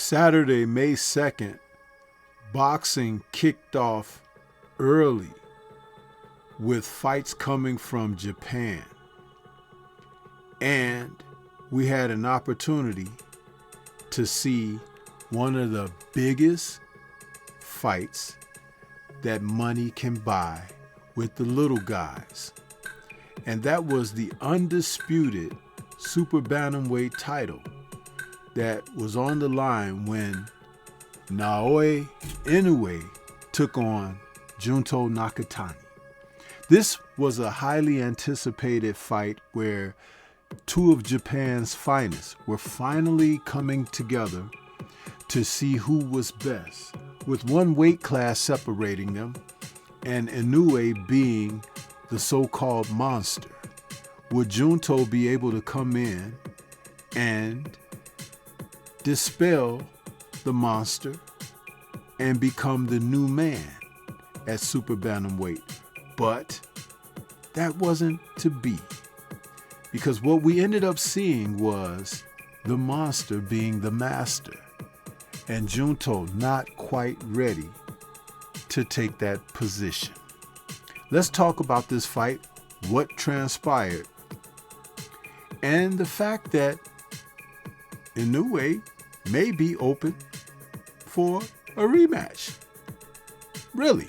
Saturday, May 2nd, boxing kicked off early with fights coming from Japan. And we had an opportunity to see one of the biggest fights that money can buy with the little guys. And that was the undisputed Super Bantamweight title that was on the line when Inoue took on Junto Nakatani. This was a highly anticipated fight where two of Japan's finest were finally coming together to see who was best, with one weight class separating them, and Inoue being the so-called monster. Would Junto be able to come in and dispel the monster and become the new man at Super Bantamweight? But that wasn't to be, because what we ended up seeing was the monster being the master and Junto not quite ready to take that position. Let's talk about this fight, what transpired, and the fact that Inoue may be open for a rematch. Really.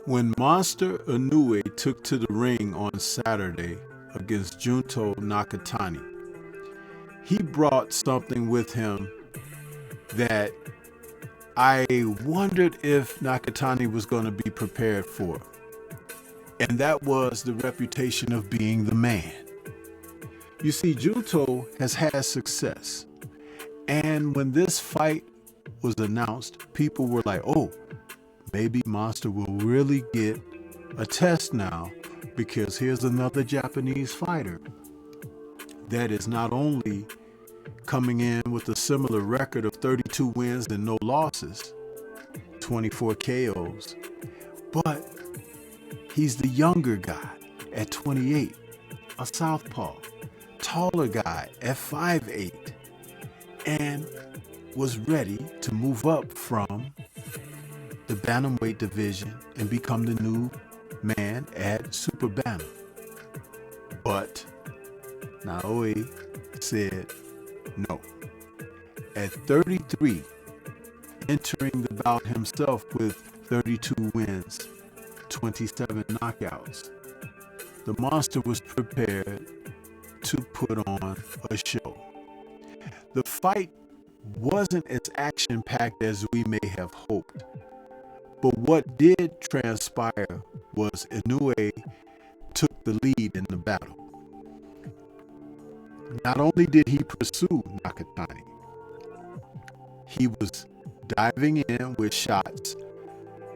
When Monster Inoue took to the ring on Saturday against Junto Nakatani, he brought something with him that I wondered if Nakatani was going to be prepared for. And that was the reputation of being the man. You see, Junto has had success. And when this fight was announced, people were like, oh, maybe Monster will really get a test now, because here's another Japanese fighter that is not only coming in with a similar record of 32 wins and no losses, 24 KOs, but he's the younger guy at 28, a southpaw, taller guy at 5'8", and was ready to move up from the Bantamweight division and become the new man at Super Bantam. But Inoue said no. At 33, entering the bout himself with 32 wins, 27 knockouts, the monster was prepared to put on a show. The fight wasn't as action-packed as we may have hoped. But what did transpire was Inoue took the lead in the battle. Not only did he pursue Nakatani, he was diving in with shots,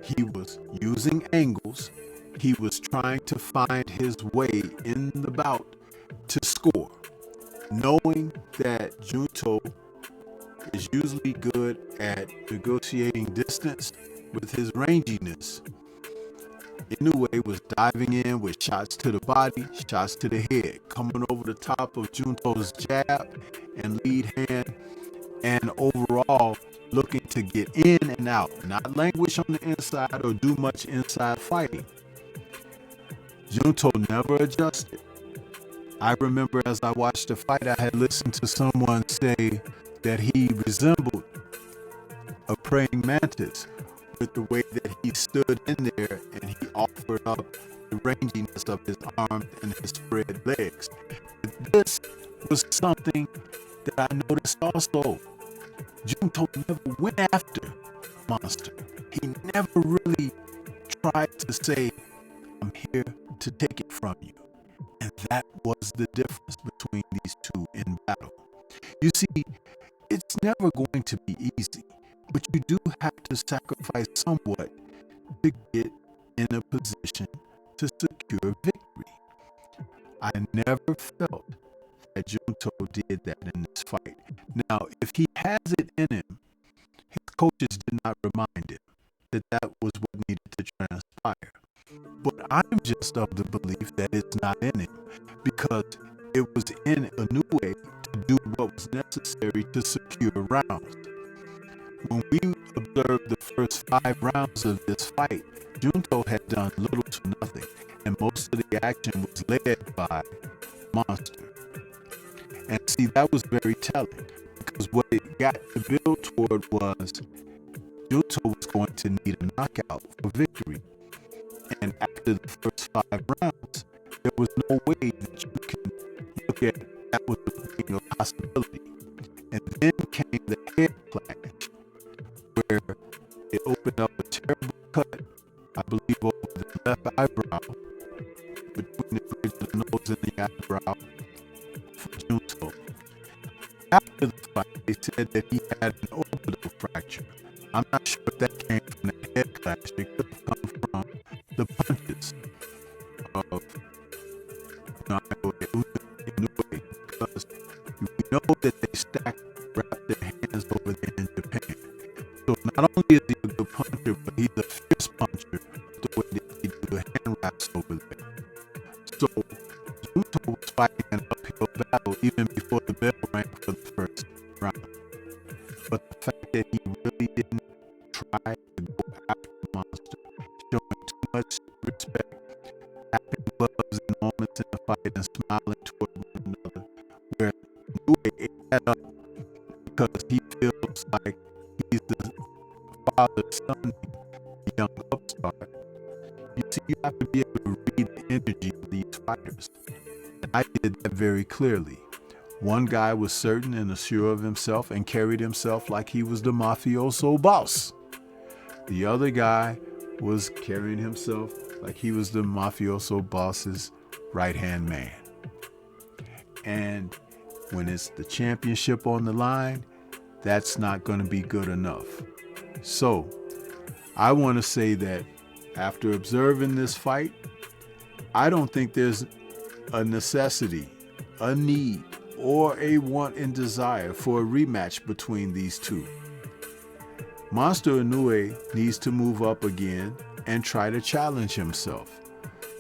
he was using angles, he was trying to find his way in the bout to score, knowing that Junto is usually good at negotiating distance with his ranginess. Inoue was diving in with shots to the body, shots to the head, coming over the top of Junto's jab and lead hand, and overall looking to get in and out, not languish on the inside or do much inside fighting. Junto never adjusted. I remember as I watched the fight, I had listened to someone say that he resembled a praying mantis with the way that he stood in there and he offered up the ranginess of his arms and his spread legs. But this was something that I noticed also Junto never went after Monster. He never really tried to say, I'm here to take it from you. And that was the difference between these two in battle. You see, it's never going to be easy, but you do have to sacrifice somewhat to get in a position to secure victory. I never felt that Junto did that in this fight. Now, if he has it in him, his coaches did not remind him that that was what needed to transpire. But I'm just of the belief that it's not in him because it was in Inoue to do what was necessary to secure rounds. When we observed the first 5 rounds of this fight, Junto had done little to nothing, and most of the action was led by Monster. And see, that was very telling because what it got to build toward was Junto was going to need a knockout for victory. And after the first 5 rounds, there was no way that you can look at that was being a possibility. And then came the head clash, where it opened up a terrible cut, I believe, over the left eyebrow, between the bridge of the nose and the eyebrow for Junto. After the fight, they said that he had an orbital fracture. I'm not sure if that came from the head clash. It could have come from the punches of Inoue, because we know that they wrap their hands over there in Japan. So not only is he a good puncher, but he's a fierce puncher the way that he do the hand wraps over there. So Junto was fighting an uphill battle even before the bell rang for the first round. But the fact that he really didn't try to go after Monster, showing too much respect, tapping gloves in moments in the fight and smiling toward one another, where Inoue ate that up because he feels like he's the father's son, the young upstart. You see, you have to be able to read the energy of these fighters. And I did that very clearly. One guy was certain and assured of himself and carried himself like he was the mafioso boss. The other guy was carrying himself like he was the mafioso boss's right-hand man. And when it's the championship on the line, that's not going to be good enough. So I want to say that after observing this fight, I don't think there's a necessity, a need, or a want and desire for a rematch between these two. Monster Inoue needs to move up again and try to challenge himself.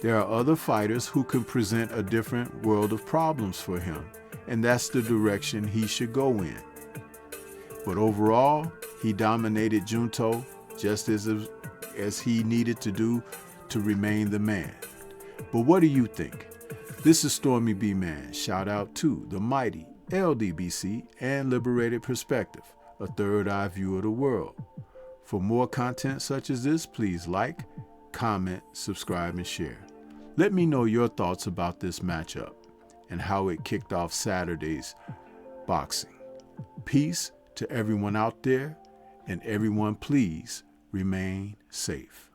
There are other fighters who can present a different world of problems for him, and that's the direction he should go in. But overall, he dominated Junto just as he needed to do to remain the man. But what do you think? This is Stormy B. Man. Shout out to the mighty LDBC and Liberated Perspective, a third eye view of the world. For more content such as this, please like, comment, subscribe, and share. Let me know your thoughts about this matchup and how it kicked off Saturday's boxing. Peace to everyone out there, and everyone please remain safe.